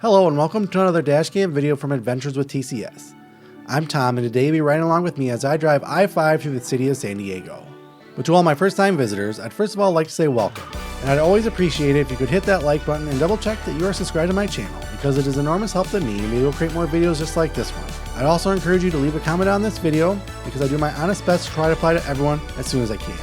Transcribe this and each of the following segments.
Hello and welcome to another dashcam video from Adventures with TCS. I'm Tom and today you'll be riding along with me as I drive I-5 through the city of San Diego. But to all my first time visitors, I'd first of all like to say welcome, and I'd always appreciate it if you could hit that like button and double check that you are subscribed to my channel because it is enormous help to me and maybe we'll create more videos just like this one. I'd also encourage you to leave a comment on this video because I do my honest best to try to apply to everyone as soon as I can.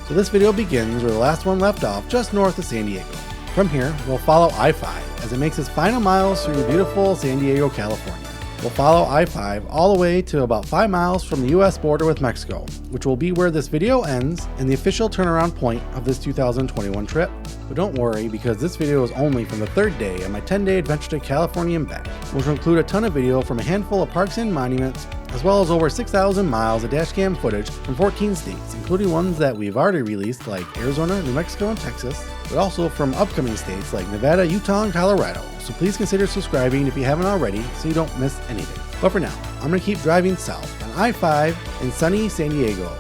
So this video begins where the last one left off just north of San Diego. From here, we'll follow I-5 as it makes its final miles through beautiful San Diego, California. We'll follow I-5 all the way to about 5 miles from the US border with Mexico, which will be where this video ends and the official turnaround point of this 2021 trip. But don't worry because this video is only from the third day of my 10-day adventure to California and back, which will include a ton of video from a handful of parks and monuments, as well as over 6,000 miles of dashcam footage from 14 states, including ones that we've already released like Arizona, New Mexico, and Texas, but also from upcoming states like Nevada, Utah, and Colorado. So please consider subscribing if you haven't already so you don't miss anything. But for now, I'm going to keep driving south on I-5 in sunny San Diego.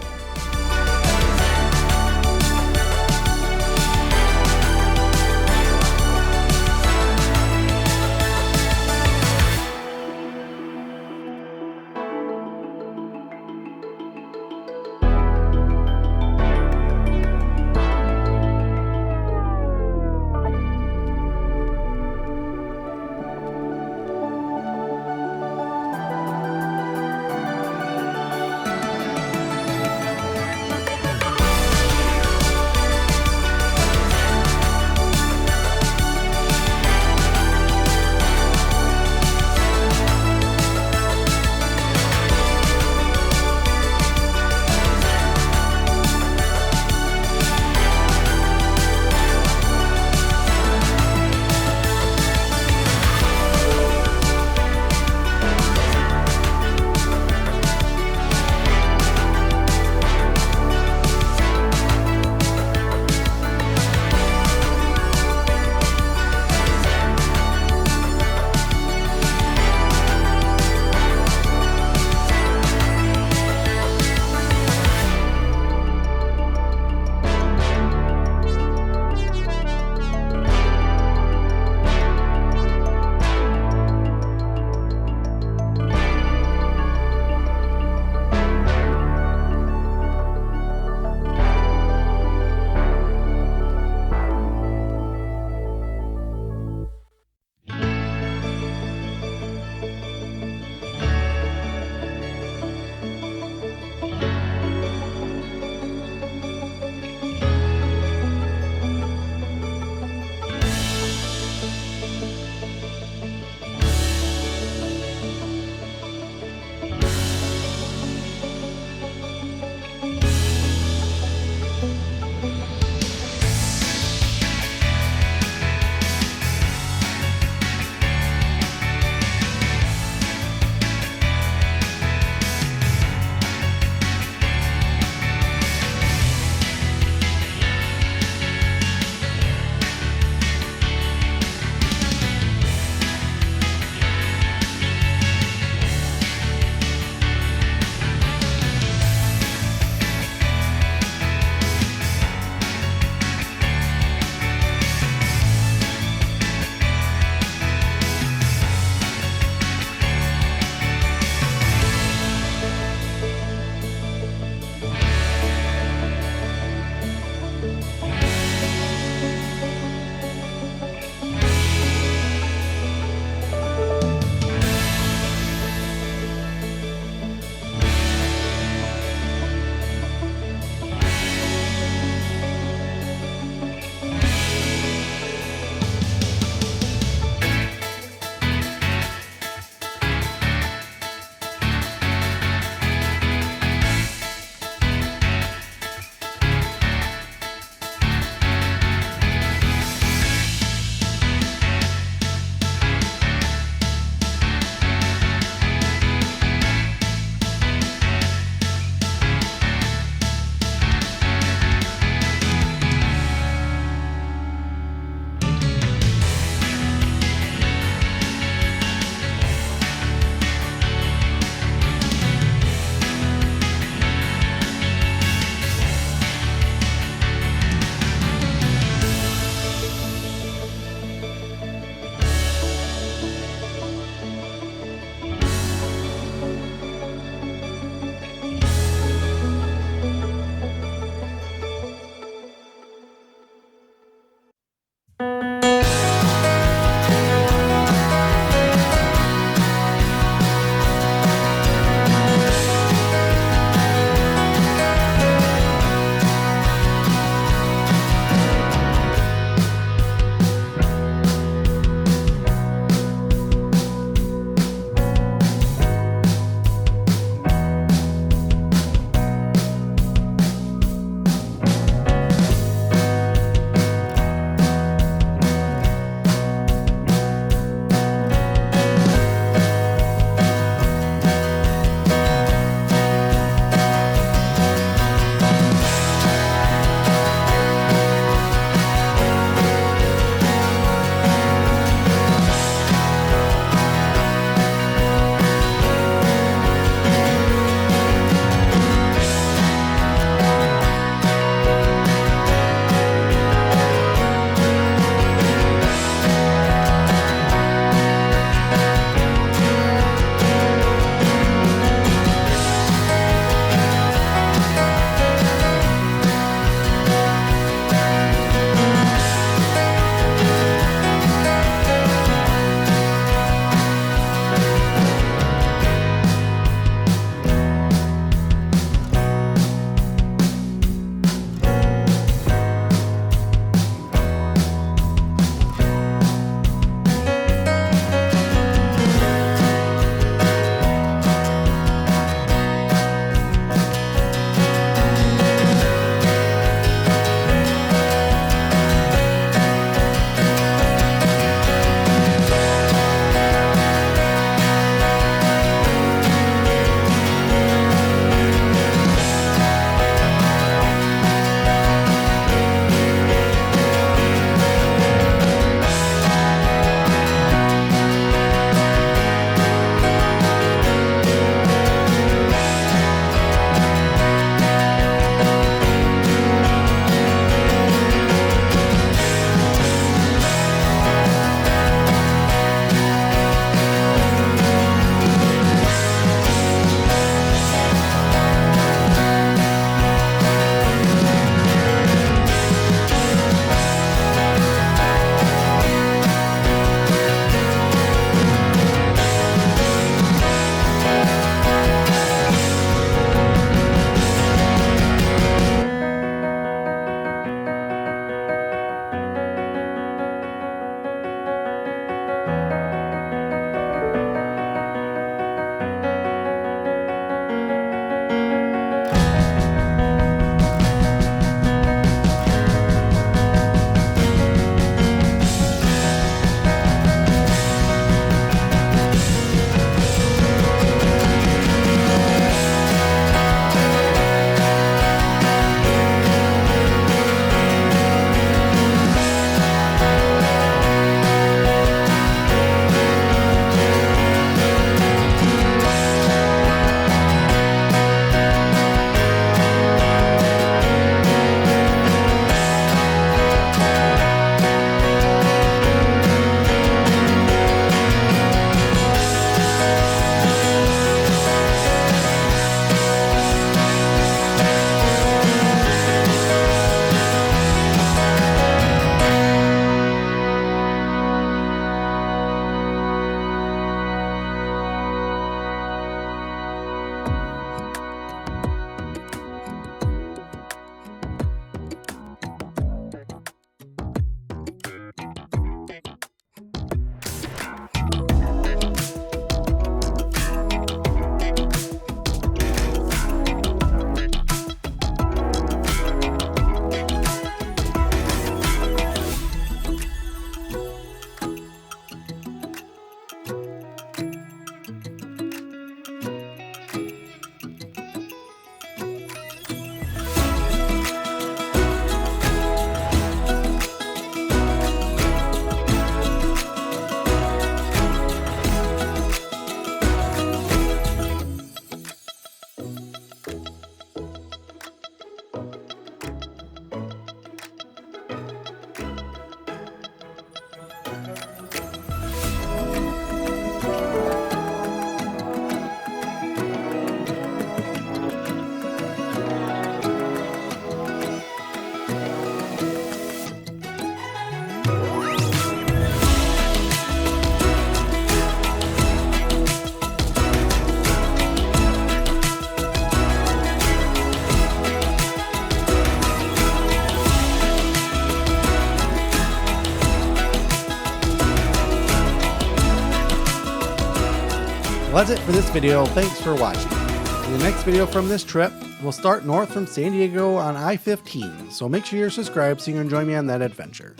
Well, that's it for this video. Thanks for watching. In the next video from this trip, we'll start north from San Diego on I-15, so make sure you're subscribed so you can join me on that adventure.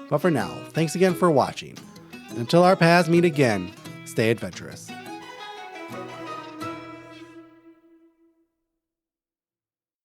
But for now, thanks again for watching. And until our paths meet again, stay adventurous.